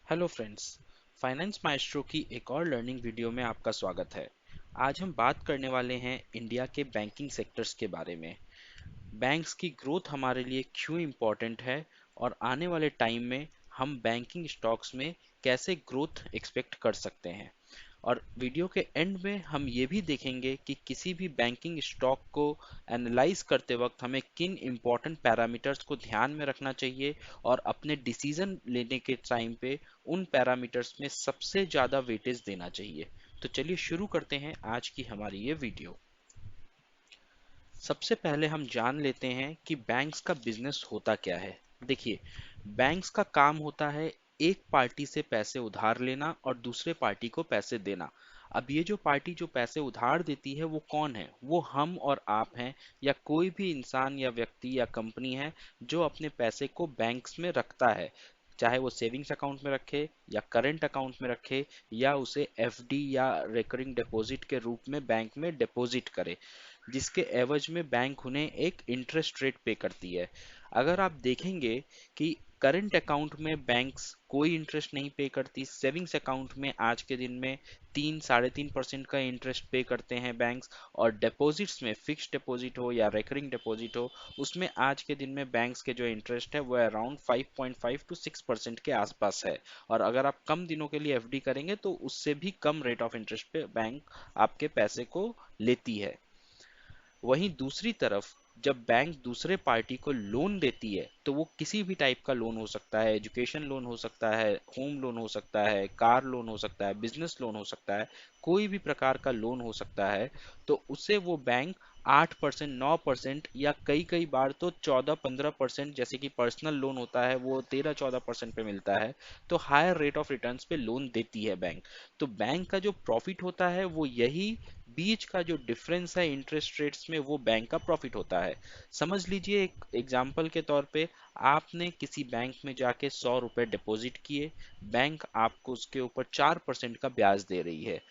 Hello friends, finance maestro की एक और लर्निंग वीडियो में आपका स्वागत है। आज हम बात करने वाले हैं इंडिया के बैंकिंग सेक्टर्स के बारे में। बैंक्स की ग्रोथ हमारे लिए क्यों इम्पोर्टेंट है और आने वाले टाइम में हम बैंकिंग स्टॉक्स में कैसे ग्रोथ एक्सपेक्ट कर सकते हैं। और वीडियो के एंड में हम ये भी देखेंगे कि किसी भी बैंकिंग स्टॉक को एनालाइज करते वक्त हमें किन इम्पोर्टेंट पैरामीटर्स को ध्यान में रखना चाहिए और अपने डिसीजन लेने के टाइम पे उन पैरामीटर्स में सबसे ज़्यादा वेटेज देना चाहिए। तो चलिए शुरू करते हैं आज की हमारी ये वीडियो। सबसे पहले हम जान लेते हैं कि बैंक्स का बिजनेस होता क्या है। देखिए, बैंक्स का काम होता है एक पार्टी से पैसे उधार लेना और दूसरे पार्टी को पैसे देना। अब ये जो पार्टी जो पैसे उधार देती है वो कौन है? वो हम और आप हैं, या कोई भी इंसान या व्यक्ति या कंपनी है जो अपने पैसे को बैंक्स में रखता है। चाहे वो सेविंग्स अकाउंट में रखे या करंट अकाउंट में रखे या उसे एफडी या रिकरिंग डिपॉजिट के रूप में बैंक में डिपॉजिट करे, जिसके एवज में बैंक उन्हें एक इंटरेस्ट रेट पे करती है। अगर आप देखेंगे कि करंट अकाउंट में बैंक्स कोई इंटरेस्ट नहीं पे करती, सेविंग्स अकाउंट में आज के दिन में 3-3.5% का इंटरेस्ट पे करते हैं बैंक्स, और डिपॉजिट्स में फिक्स डिपॉजिट हो या रिकरिंग डिपॉजिट हो उसमें आज के दिन में बैंक्स के जो इंटरेस्ट है वो अराउंड 5.5 to 6% के आसपास है। और अगर आप कम दिनों के लिए एफडी करेंगे तो उससे भी कम रेट ऑफ इंटरेस्ट पे बैंक आपके पैसे को लेती है। वहीं दूसरी तरफ जब बैंक दूसरे पार्टी को लोन देती है तो वो किसी भी टाइप का लोन हो सकता है, एजुकेशन लोन हो सकता है, होम लोन हो सकता है, कार लोन हो सकता है, बिजनेस लोन हो सकता है, कोई भी प्रकार का लोन हो सकता है। तो उसे वो बैंक 8%, 9% या कई कई बार तो 14-15%, जैसे कि पर्सनल लोन होता है वो 13-14% पे मिलता है। तो हायर रेट ऑफ रिटर्न्स पे लोन देती है बैंक। तो बैंक का जो प्रॉफिट होता है वो यही बीच का जो डिफरेंस है इंटरेस्ट रेट्स में, वो बैंक का प्रॉफिट होता है। समझ लीजिए, एक एग्जांपल के तौर पे आपने किसी बैंक में जाके 100 रुपए डिपॉजिट किए, बैंक आपको उसके ऊपर 4% का ब्याज दे रही है।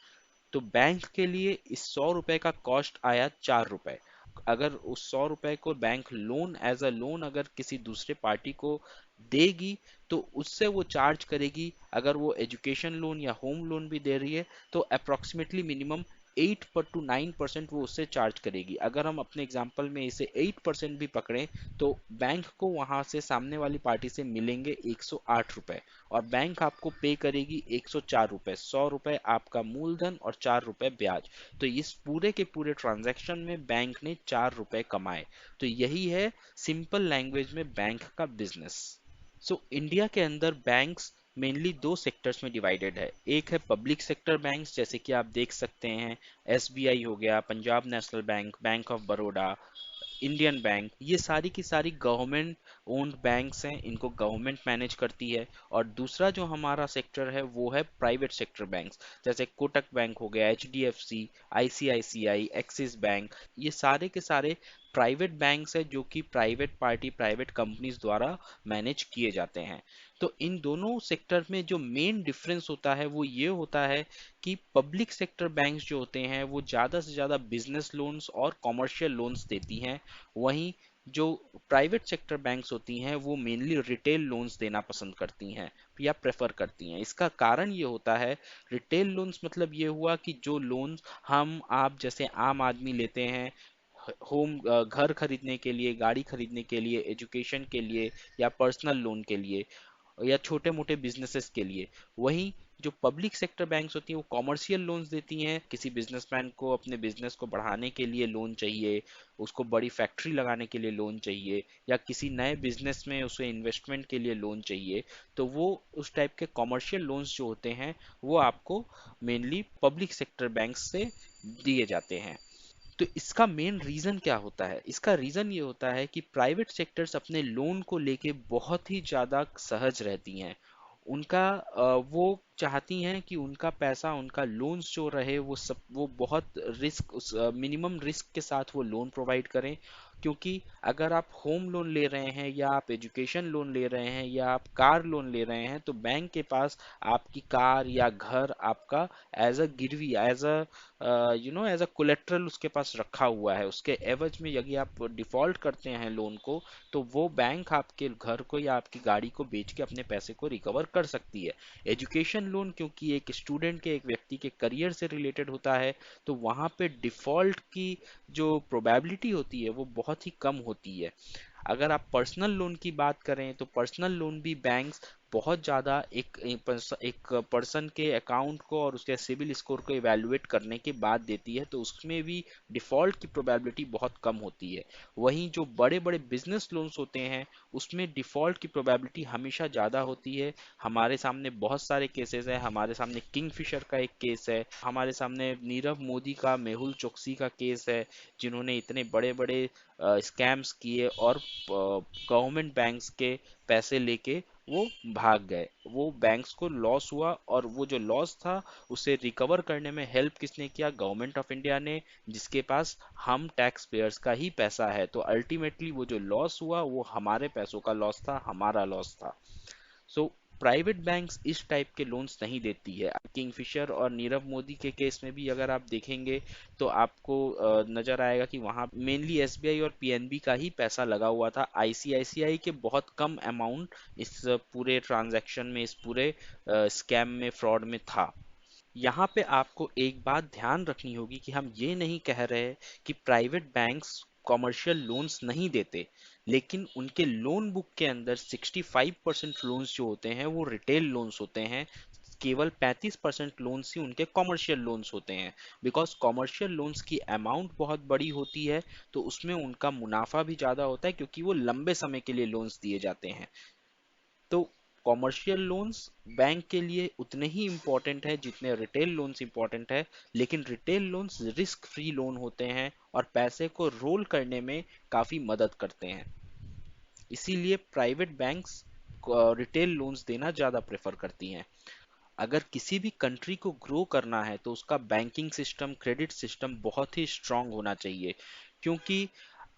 तो बैंक के लिए इस 100 रुपए का कॉस्ट आया 4 रुपए। अगर उस 100 रुपए को bank loan as a loan अगर किसी दूसरे पार्टी को देगी तो उससे वो चार्ज करेगी। अगर वो एजुकेशन लोन या होम लोन भी दे रही है तो अप्रोक्सीमेटली मिनिमम 8 to 9% वो उससे चार्ज करेगी। अगर हम अपने एग्जांपल में इसे 8% भी पकड़ें तो बैंक को वहां से सामने वाली पार्टी से मिलेंगे 108 रुपए, और बैंक आपको पे करेगी 104 रुपए। 100 रुपए आपका मूलधन और 4 रुपए ब्याज। तो इस पूरे के पूरे ट्रांजैक्शन में बैंक ने 4 रुपए कमाए। तो यही है सिंपल लैंग्वेज में बैंक का बिजनेस। इंडिया के अंदर बैंक्स मेनली दो सेक्टर्स में डिवाइडेड है। एक है पब्लिक सेक्टर बैंक्स, जैसे कि आप देख सकते हैं एसबीआई हो गया, Punjab national bank, bank of Baroda, Indian bank. ये सारी की सारी गवर्नमेंट ओन्ड बैंक्स हैं, इनको गवर्नमेंट मैनेज करती है। और दूसरा जो हमारा सेक्टर है वो है प्राइवेट सेक्टर बैंक्स, जैसे कोटक बैंक हो गया, एचडीएफसी, आईसीआईसीआई, एक्सिस बैंक। ये सारे के सारे प्राइवेट बैंक्स है जो कि प्राइवेट पार्टी, प्राइवेट कंपनीज द्वारा मैनेज किए जाते हैं। तो इन दोनों सेक्टर में जो मेन डिफरेंस होता है वो ये होता है कि पब्लिक सेक्टर बैंक्स जो होते हैं वो ज़्यादा से ज़्यादा बिजनेस लोन्स और कॉमर्शियल लोन्स देती हैं। वहीं जो प्राइवेट सेक्टर बैंक्स होती हैं वो मेनली रिटेल लोन्स देना पसंद करती हैं या प्रेफर करती हैं। इसका कारण ये होता है, रिटेल लोन्स मतलब ये हुआ कि जो लोन्स हम आप जैसे आम आदमी लेते हैं, घर खरीदने के लिए, गाड़ी खरीदने के लिए, एजुकेशन के लिए या पर्सनल लोन के लिए या छोटे मोटे बिजनेसेस के लिए। वहीं जो पब्लिक सेक्टर बैंक्स होती हैं वो कॉमर्शियल लोन्स देती हैं। किसी बिजनेसमैन को अपने बिजनेस को बढ़ाने के लिए लोन चाहिए, उसको बड़ी फैक्ट्री लगाने के लिए लोन चाहिए, या किसी नए बिजनेस में उसे इन्वेस्टमेंट के लिए लोन चाहिए, तो वो उस टाइप के कॉमर्शियल लोन्स जो होते हैं वो आपको मेनली पब्लिक सेक्टर बैंक्स से दिए जाते हैं। तो इसका मेन रीजन क्या होता है? इसका रीजन ये होता है कि प्राइवेट सेक्टर्स अपने लोन को लेके बहुत ही ज्यादा सहज रहती हैं। उनका वो चाहती हैं कि उनका पैसा, उनका लोन्स जो रहे वो सब वो बहुत रिस्क, उस मिनिमम रिस्क के साथ वो लोन प्रोवाइड करें। क्योंकि अगर आप होम लोन ले रहे हैं या आप एजुकेशन लोन ले रहे हैं या आप कार लोन ले रहे हैं तो बैंक के पास आपकी कार या घर आपका एज अ गिरवी, एज अ कोलेट्रल उसके पास रखा हुआ है। उसके एवज में यदि आप डिफॉल्ट करते हैं लोन को, तो वो बैंक आपके घर को या आपकी गाड़ी को बेच के अपने पैसे को रिकवर कर सकती है। एजुकेशन लोन क्योंकि एक स्टूडेंट के, एक व्यक्ति के करियर से रिलेटेड होता है, तो वहाँ पे डिफॉल्ट की जो प्रोबेबिलिटी होती है वो बहुत ही कम होती है। अगर आप पर्सनल लोन की बात करें तो पर्सनल लोन भी बैंक्स बहुत ज़्यादा एक पर्सन के अकाउंट को और उसके सिबिल स्कोर को इवैल्यूएट करने के बाद देती है, तो उसमें भी डिफ़ॉल्ट की प्रोबेबिलिटी बहुत कम होती है। वहीं जो बड़े बड़े बिजनेस लोन्स होते हैं उसमें डिफ़ॉल्ट की प्रोबेबिलिटी हमेशा ज़्यादा होती है। हमारे सामने बहुत सारे केसेस हैं, हमारे सामने किंगफिशर का एक केस है, हमारे सामने नीरव मोदी का, मेहुल चोकसी का केस है, जिन्होंने इतने बड़े बड़े स्कैम्स किए और गवर्नमेंट बैंक्स के पैसे लेके वो भाग गए। वो बैंक्स को लॉस हुआ और वो जो लॉस था उसे रिकवर करने में हेल्प किसने किया? गवर्नमेंट ऑफ इंडिया ने, जिसके पास हम टैक्स पेयर्स का ही पैसा है। तो अल्टीमेटली वो जो लॉस हुआ वो हमारे पैसों का लॉस था, हमारा लॉस था। सो प्राइवेट बैंक्स इस टाइप के लोन्स नहीं देती है। किंगफिशर और नीरव मोदी के केस में भी अगर आप देखेंगे तो आपको नजर आएगा कि वहाँ मेनली एसबीआई और पीएनबी का ही पैसा लगा हुआ था। आईसीआईसीआई के बहुत कम अमाउंट इस पूरे ट्रांजैक्शन में, इस पूरे स्कैम में, फ्रॉड में था। यहाँ पे आपको एक बात ध्यान रखनी होगी कि हम ये नहीं कह रहे कि प्राइवेट बैंक्स कॉमर्शियल लोन्स नहीं देते, लेकिन उनके लोन बुक के अंदर 65% लोन्स जो होते हैं वो रिटेल लोन्स होते हैं। केवल 35% लोन्स ही उनके कॉमर्शियल लोन्स होते हैं। बिकॉज कॉमर्शियल लोन्स की अमाउंट बहुत बड़ी होती है, तो उसमें उनका मुनाफा भी ज़्यादा होता है क्योंकि वो लंबे समय के लिए लोन्स दिए जाते हैं। तो कॉमर्शियल लोन्स बैंक के लिए उतने ही इम्पोर्टेंट है जितने रिटेल लोन्स इम्पोर्टेंट है। लेकिन retail loans risk free loan होते हैं और पैसे को रोल करने में काफ़ी मदद करते हैं। इसीलिए प्राइवेट बैंक्स रिटेल लोन्स देना ज़्यादा प्रेफर करती हैं। अगर किसी भी कंट्री को ग्रो करना है तो उसका बैंकिंग सिस्टम, क्रेडिट सिस्टम बहुत ही स्ट्रांग होना चाहिए। क्योंकि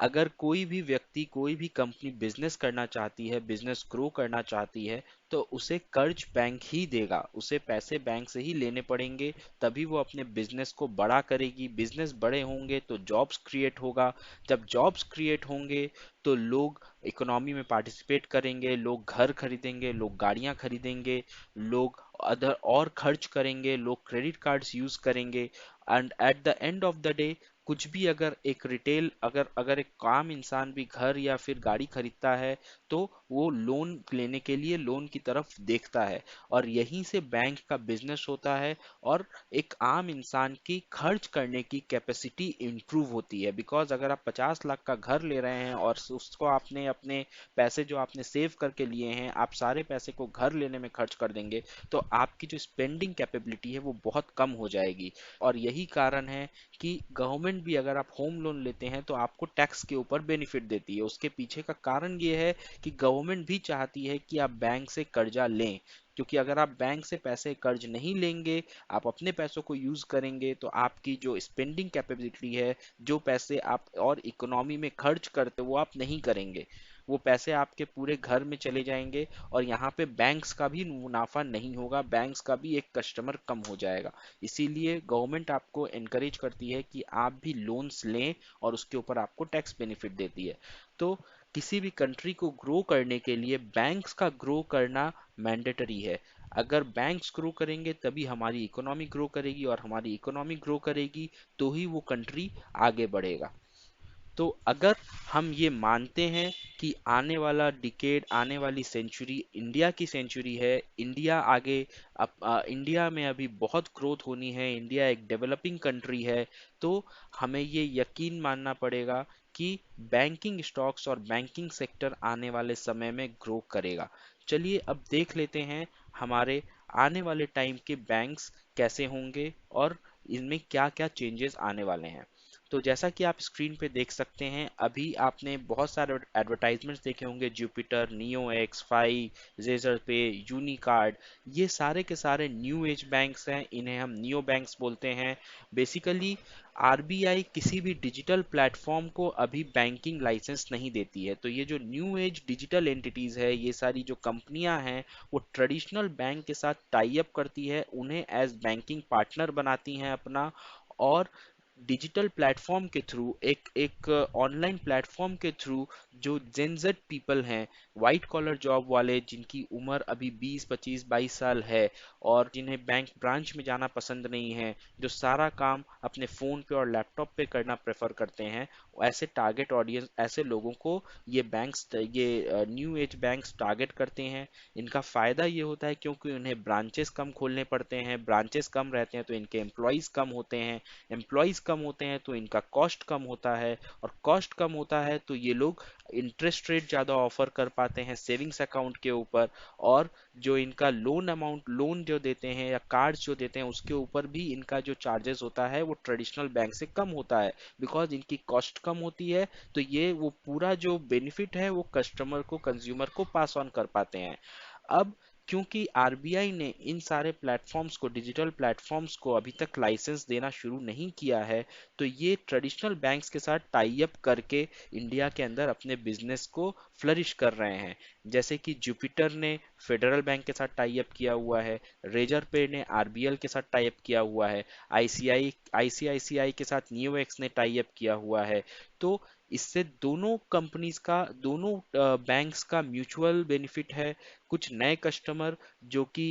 अगर कोई भी व्यक्ति, कोई भी कंपनी बिजनेस करना चाहती है, बिजनेस ग्रो करना चाहती है, तो उसे कर्ज बैंक ही देगा, उसे पैसे बैंक से ही लेने पड़ेंगे। तभी वो अपने बिजनेस को बड़ा करेगी। बिजनेस बड़े होंगे तो जॉब्स क्रिएट होगा। जब जॉब्स क्रिएट होंगे तो लोग इकोनॉमी में पार्टिसिपेट करेंगे, लोग घर खरीदेंगे, लोग गाड़ियां खरीदेंगे, लोग अदर और खर्च करेंगे, लोग क्रेडिट कार्ड्स यूज करेंगे। And at the end of the day कुछ भी अगर एक रिटेल, अगर अगर एक आम इंसान भी घर या फिर गाड़ी खरीदता है तो वो लोन लेने के लिए लोन की तरफ देखता है। और यहीं से बैंक का बिजनेस होता है और एक आम इंसान की खर्च करने की कैपेसिटी इंप्रूव होती है। बिकॉज अगर आप 50 लाख का घर ले रहे हैं और उसको आपने अपने पैसे जो आपने सेव करके लिए हैं, आप सारे पैसे को घर लेने में खर्च कर देंगे, तो आपकी जो स्पेंडिंग कैपेबिलिटी है वो बहुत कम हो जाएगी। और यही कारण है कि गवर्नमेंट भी, अगर आप होम लोन लेते हैं तो आपको टैक्स के ऊपर बेनिफिट देती है। उसके पीछे का कारण ये है कि गवर्नमेंट भी चाहती है कि आप बैंक से कर्जा लें। क्योंकि अगर आप बैंक से पैसे कर्ज नहीं लेंगे, आप अपने पैसों को यूज करेंगे, तो आपकी जो स्पेंडिंग कैपेबिलिटी है, जो पैसे आप और इकोनॉमी में खर्च करते वो आप नहीं करेंगे, वो पैसे आपके पूरे घर में चले जाएंगे। और यहाँ पे बैंक्स का भी मुनाफा नहीं होगा, बैंक्स का भी एक कस्टमर कम हो जाएगा। इसीलिए गवर्नमेंट आपको एनकरेज करती है कि आप भी लोन्स लें और उसके ऊपर आपको टैक्स बेनिफिट देती है। तो किसी भी कंट्री को ग्रो करने के लिए बैंक्स का ग्रो करना मैंडेटरी है। अगर बैंक्स ग्रो करेंगे तभी हमारी इकोनॉमी ग्रो करेगी, और हमारी इकोनॉमी ग्रो करेगी तो ही वो कंट्री आगे बढ़ेगा। तो अगर हम ये मानते हैं कि आने वाला डिकेड, आने वाली सेंचुरी इंडिया की सेंचुरी है, इंडिया आगे, इंडिया में अभी बहुत ग्रोथ होनी है, इंडिया एक डेवलपिंग कंट्री है, तो हमें ये यकीन मानना पड़ेगा कि बैंकिंग स्टॉक्स और बैंकिंग सेक्टर आने वाले समय में ग्रो करेगा। चलिए अब देख लेते हैं हमारे आने वाले टाइम के बैंक्स कैसे होंगे और इनमें क्या क्या चेंजेस आने वाले हैं। तो जैसा कि आप स्क्रीन पे देख सकते हैं, अभी आपने बहुत सारे एडवर्टाइजमेंट्स देखे होंगे, Jupiter, Neo X, Fi, Razorpay, Unicard. ये सारे के सारे न्यू एज बैंक्स हैं, इन्हें हम नियो बैंक्स बोलते हैं। बेसिकली आरबीआई किसी भी डिजिटल प्लेटफॉर्म को अभी बैंकिंग लाइसेंस नहीं देती है, तो ये जो न्यू एज डिजिटल एंटिटीज है, ये सारी जो कंपनियां हैं, वो ट्रेडिशनल बैंक के साथ टाई अप करती है, उन्हें एज बैंकिंग पार्टनर बनाती हैं अपना, और डिजिटल प्लेटफॉर्म के थ्रू, एक एक ऑनलाइन प्लेटफॉर्म के थ्रू, जो जेनजेड पीपल हैं, वाइट कॉलर जॉब वाले, जिनकी उम्र अभी 20 25 22 साल है और जिन्हें बैंक ब्रांच में जाना पसंद नहीं है, जो सारा काम अपने फ़ोन पे और लैपटॉप पे करना प्रेफर करते हैं, ऐसे टारगेट ऑडियंस, ऐसे लोगों को ये बैंक्स, ये न्यू एज बैंक्स टारगेट करते हैं। इनका फ़ायदा ये होता है क्योंकि उन्हें ब्रांचेस कम खोलने पड़ते हैं, ब्रांचेस कम रहते हैं तो इनके एम्प्लॉयज़ कम होते हैं, एम्प्लॉयज़ कम होते हैं तो इनका कॉस्ट कम होता है, और कॉस्ट कम होता है तो ये लोग इंटरेस्ट रेट ज़्यादा ऑफर कर पाते हैं सेविंग्स अकाउंट के ऊपर, और जो इनका लोन अमाउंट, लोन जो देते हैं या कार्ड्स जो देते हैं, उसके ऊपर भी इनका जो चार्जेस होता है वो ट्रेडिशनल बैंक से कम होता है, बिकॉज इनकी कॉस्ट कम होती है। तो ये वो पूरा जो बेनिफिट है वो कस्टमर को, कंज्यूमर को पास ऑन कर पाते हैं। अब क्योंकि आरबीआई ने इन सारे प्लेटफॉर्म्स को, डिजिटल प्लेटफॉर्म्स को अभी तक लाइसेंस देना शुरू नहीं किया है, तो ये ट्रेडिशनल बैंक्स के साथ टाई अप करके इंडिया के अंदर अपने बिजनेस को फ्लरिश कर रहे हैं। जैसे कि जुपिटर ने फेडरल बैंक के साथ टाई अप किया हुआ है, रेजर पे ने आरबीएल के साथ टाई अप किया हुआ है, आईसीआईसीआई के साथ नियोएक्स ने टाई अप किया हुआ है। तो इससे दोनों कंपनीज का, दोनों बैंक्स का म्यूचुअल बेनिफिट है। कुछ नए कस्टमर जो कि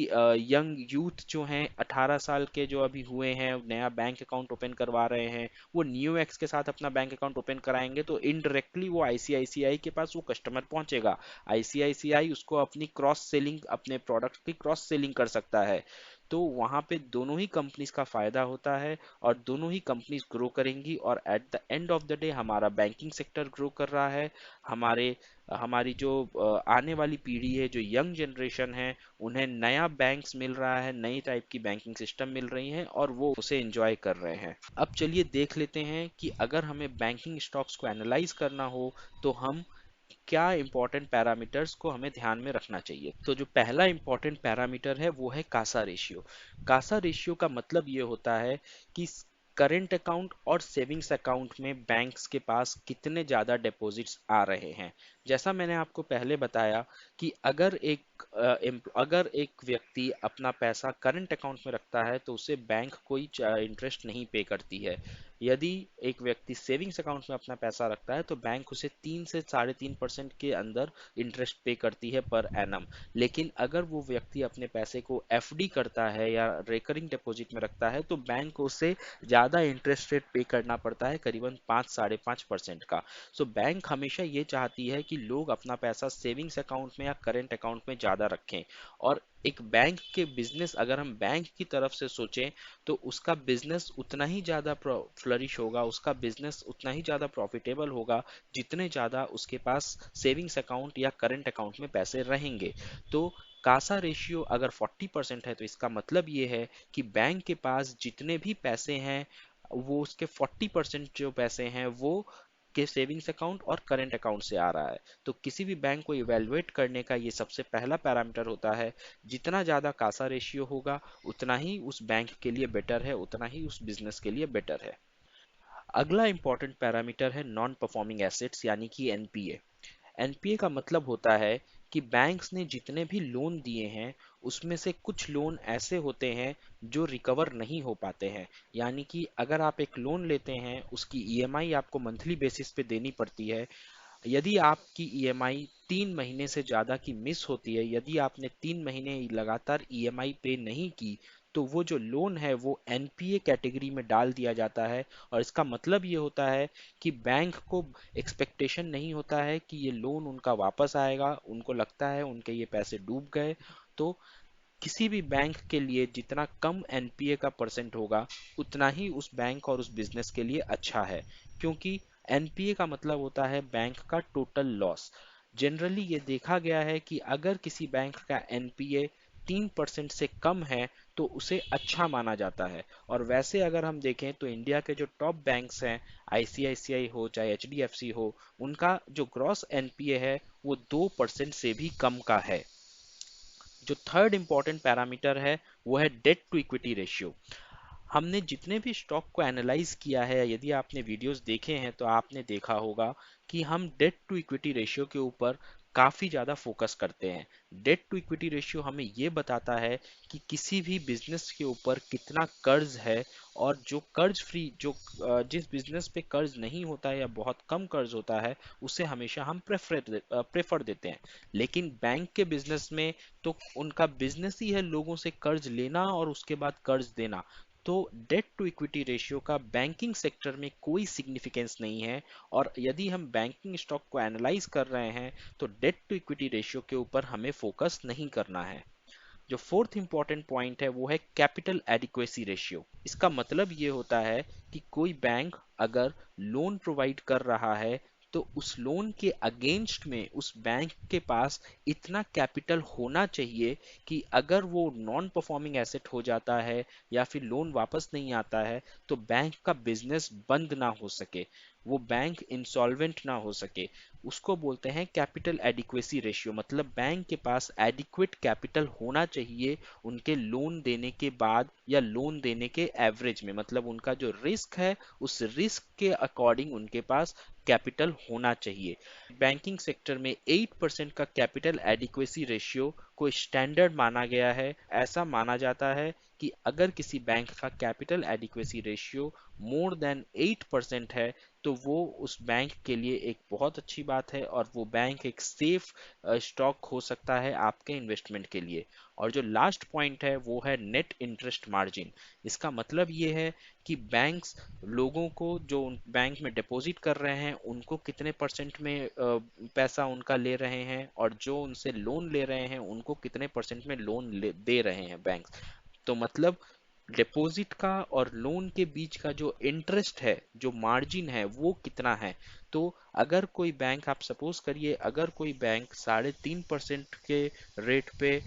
यंग यूथ जो हैं, 18 साल के जो अभी हुए हैं, नया बैंक अकाउंट ओपन करवा रहे हैं, वो नियो एक्स के साथ अपना बैंक अकाउंट ओपन कराएंगे, तो इनडायरेक्टली वो आईसीआईसीआई के पास वो कस्टमर पहुंचेगा। आईसीआईसीआई उसको अपनी क्रॉस सेलिंग, अपने प्रोडक्ट की क्रॉस सेलिंग कर सकता है। तो वहां पे दोनों ही कंपनीज का फायदा होता है, और दोनों ही कंपनीज ग्रो करेंगी, और at the end of the day हमारा बैंकिंग सेक्टर ग्रो कर रहा है। हमारे हमारी जो आने वाली पीढ़ी है, जो यंग जनरेशन है, उन्हें नया बैंक्स मिल रहा है, नई टाइप की बैंकिंग सिस्टम मिल रही है, और वो उसे एंजॉय कर रहे हैं। अब चलिए देख लेते हैं कि अगर हमें बैंकिंग स्टॉक्स को एनालाइज करना हो तो हम क्या इंपॉर्टेंट पैरामीटर्स को हमें ध्यान में रखना चाहिए। तो जो पहला इंपॉर्टेंट पैरामीटर है वो है कासा रेशियो। कासा रेशियो का मतलब ये होता है कि करेंट अकाउंट और सेविंग्स अकाउंट में बैंक्स के पास कितने ज़्यादा डिपॉजिट्स आ रहे हैं। जैसा मैंने आपको पहले बताया कि अगर एक व्यक्ति अपना पैसा करंट अकाउंट में रखता है तो उसे बैंक कोई इंटरेस्ट नहीं पे करती है। यदि एक व्यक्ति सेविंग्स अकाउंट में अपना पैसा रखता है तो बैंक उसे 3 से 3.5% के अंदर इंटरेस्ट पे करती है पर एनम। लेकिन अगर वो व्यक्ति अपने पैसे को एफडी करता है या रेकरिंग डिपॉजिट में रखता है तो बैंक को उसे ज़्यादा इंटरेस्ट रेट पे करना पड़ता है, करीबन 5 साढ़े 5% का। सो बैंक हमेशा ये चाहती है कि लोग अपना पैसा सेविंग्स अकाउंट में या करेंट अकाउंट में ज़्यादा रखें। और एक बैंक के बिजनेस, अगर हम बैंक की तरफ से सोचें, तो उसका बिजनेस उतना ही ज़्यादा फ्लरिश होगा, उसका बिजनेस उतना ही ज़्यादा प्रॉफिटेबल होगा जितने ज़्यादा उसके पास सेविंग्स अकाउंट या करंट अकाउंट में पैसे रहेंगे। तो कासा रेशियो अगर 40% है तो इसका मतलब ये है कि बैंक के पास जितने भी पैसे हैं, वो उसके 40% जो पैसे हैं वो के सेविंग्स अकाउंट और करंट अकाउंट से आ रहा है। तो किसी भी बैंक को इवेलुएट करने का ये सबसे पहला पैरामीटर होता है। जितना ज़्यादा कासा रेशियो होगा उतना ही उस बैंक के लिए बेटर है, उतना ही उस बिजनेस के लिए बेटर है। अगला इंपॉर्टेंट पैरामीटर है नॉन परफॉर्मिंग एसेट्स यानी कि एनपीए। एनपीए का मतलब होता है कि बैंक्स ने जितने भी लोन दिए हैं उसमें से कुछ लोन ऐसे होते हैं जो रिकवर नहीं हो पाते हैं। यानी कि अगर आप एक लोन लेते हैं, उसकी ईएमआई आपको मंथली बेसिस पे देनी पड़ती है। यदि आपकी ईएमआई 3 महीने से ज़्यादा की मिस होती है, यदि आपने 3 महीने लगातार ईएमआई पे नहीं की, तो वो जो लोन है वो एनपीए कैटेगरी में डाल दिया जाता है। और इसका मतलब ये होता है कि बैंक को एक्सपेक्टेशन नहीं होता है कि ये लोन उनका वापस आएगा, उनको लगता है उनके ये पैसे डूब गए। तो किसी भी बैंक के लिए जितना कम एनपीए का परसेंट होगा उतना ही उस बैंक और उस बिजनेस के लिए अच्छा है, क्योंकि एनपीए का मतलब होता है बैंक का टोटल लॉस। जनरली ये देखा गया है कि अगर किसी बैंक का एनपीए 3% से कम है तो उसे अच्छा माना जाता है। और वैसे अगर हम देखें तो इंडिया के जो टॉप बैंक्स हैं, आईसीआईसीआई हो चाहे एचडीएफसी हो, उनका जो ग्रॉस एनपीए है वो 2% से भी कम का है। जो थर्ड इंपॉर्टेंट पैरामीटर है वो है डेट टू इक्विटी रेशियो। हमने जितने भी स्टॉक को एनालाइज किया है, यदि आपने वीडियोस देखे हैं तो आपने देखा होगा कि हम डेट टू इक्विटी रेशियो के ऊपर काफ़ी ज़्यादा फोकस करते हैं। डेट टू इक्विटी रेशियो हमें ये बताता है कि किसी भी बिजनेस के ऊपर कितना कर्ज है, और जो कर्ज फ्री जो जिस बिजनेस पे कर्ज नहीं होता है या बहुत कम कर्ज होता है उसे हमेशा हम प्रेफर देते हैं। लेकिन बैंक के बिजनेस में तो उनका बिजनेस ही है लोगों से कर्ज लेना और उसके बाद कर्ज देना। तो डेट टू इक्विटी रेशियो का बैंकिंग सेक्टर में कोई सिग्निफिकेंस नहीं है। और यदि हम बैंकिंग स्टॉक को एनालाइज कर रहे हैं तो डेट टू इक्विटी रेशियो के ऊपर हमें फोकस नहीं करना है। जो फोर्थ इंपॉर्टेंट पॉइंट है वो है कैपिटल एडिक्वेसी रेशियो। इसका मतलब ये होता है कि कोई बैंक अगर लोन प्रोवाइड कर रहा है तो उस लोन के अगेंस्ट में उस बैंक के पास इतना कैपिटल होना चाहिए कि अगर वो नॉन परफॉर्मिंग एसेट हो जाता है या फिर लोन वापस नहीं आता है तो बैंक का बिजनेस बंद ना हो सके, वो बैंक इंसॉल्वेंट ना हो सके। उसको बोलते हैं कैपिटल एडिक्वेसी रेशियो। मतलब बैंक के पास एडिक्वेट कैपिटल होना चाहिए उनके लोन देने के बाद या लोन देने के एवरेज में। मतलब उनका जो रिस्क है उस रिस्क के अकॉर्डिंग उनके पास कैपिटल होना चाहिए। बैंकिंग सेक्टर में 8% का कैपिटल एडिक्वेसी रेशियो को स्टैंडर्ड माना गया है। ऐसा माना जाता है कि अगर किसी बैंक का capital adequacy ratio more than 8% है तो वो उस बैंक के लिए एक बहुत अच्छी बात है और वो बैंक एक सेफ स्टॉक हो सकता है आपके इन्वेस्टमेंट के लिए। और जो लास्ट पॉइंट है वो है नेट इंटरेस्ट मार्जिन। इसका मतलब ये है कि बैंक्स लोगों को जो बैंक में डिपॉजिट कर रहे हैं उनको कितने परसेंट में पैसा उनका ले रहे हैं, और जो उनसे लोन ले रहे हैं उनको कितने परसेंट में लोन दे रहे हैं बैंक। तो मतलब डिपॉजिट का और लोन के बीच का जो इंटरेस्ट है, जो मार्जिन है, वो कितना है। तो अगर कोई बैंक, आप सपोज करिए अगर कोई बैंक 3.5% के रेट पे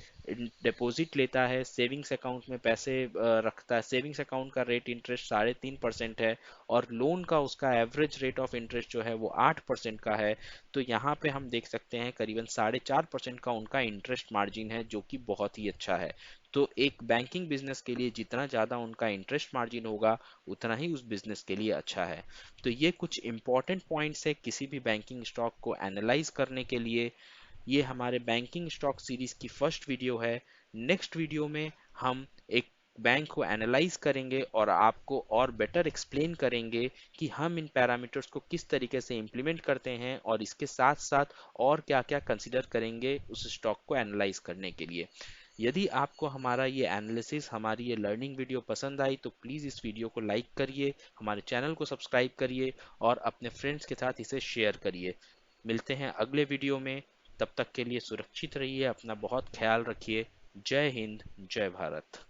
डिपॉजिट लेता है, सेविंग्स अकाउंट में पैसे रखता है, सेविंग्स अकाउंट का रेट इंटरेस्ट 3.5% है और लोन का उसका एवरेज रेट ऑफ इंटरेस्ट जो है वो 8% का है, तो यहाँ पे हम देख सकते हैं करीबन 4.5% का उनका इंटरेस्ट मार्जिन है, जो कि बहुत ही अच्छा है। तो एक बैंकिंग बिजनेस के लिए जितना ज़्यादा उनका इंटरेस्ट मार्जिन होगा उतना ही उस बिजनेस के लिए अच्छा है। तो ये कुछ इंपॉर्टेंट पॉइंट्स है किसी भी बैंकिंग स्टॉक को एनालाइज करने के लिए। ये हमारे बैंकिंग स्टॉक सीरीज की फर्स्ट वीडियो है। नेक्स्ट वीडियो में हम एक बैंक को एनालाइज करेंगे और आपको और बेटर एक्सप्लेन करेंगे कि हम इन पैरामीटर्स को किस तरीके से इम्प्लीमेंट करते हैं और इसके साथ साथ और क्या क्या कंसिडर करेंगे उस स्टॉक को एनालाइज करने के लिए। यदि आपको हमारा ये एनालिसिस, हमारी ये लर्निंग वीडियो पसंद आई तो प्लीज़ इस वीडियो को लाइक करिए, हमारे चैनल को सब्सक्राइब करिए और अपने फ्रेंड्स के साथ इसे शेयर करिए। मिलते हैं अगले वीडियो में। तब तक के लिए सुरक्षित रहिए, अपना बहुत ख्याल रखिए। जय हिंद, जय भारत।